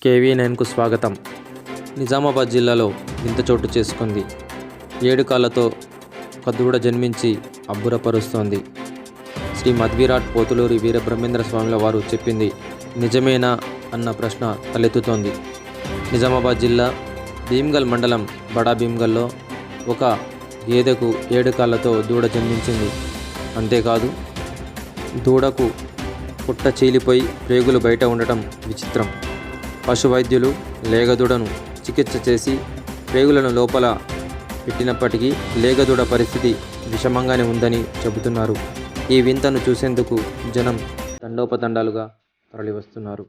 KV9కు స్వాగతం. నిజామాబాద్ జిల్లాలో వింత చోటు చేసుకుంది. 7 కాళ్లతో ఒక దూడ జన్మించి అబ్బురపరుస్తోంది. శ్రీ మధ్విరాట్ పోతులూరి వీరబ్రహ్మేంద్ర స్వాముల వారు చెప్పింది నిజమేనా అన్న ప్రశ్న తలెత్తుతోంది. నిజామాబాద్ జిల్లా భీమ్గల్ మండలం బడా భీమ్గల్లో ఒక గేదెకు 7 కాళ్లతో దూడ జన్మించింది. అంతేకాదు, దూడకు పుట్ట చీలిపోయి ప్రేగులు బయట ఉండటం విచిత్రం. పశు వైద్యులు లేగదూడను చికిత్స చేసి ప్రేగులను లోపల పెట్టినప్పటికీ లేగదూడ పరిస్థితి విషమంగానే ఉందని చెబుతున్నారు. ఈ వింతను చూసేందుకు జనం తండోపతండాలుగా తరలివస్తున్నారు.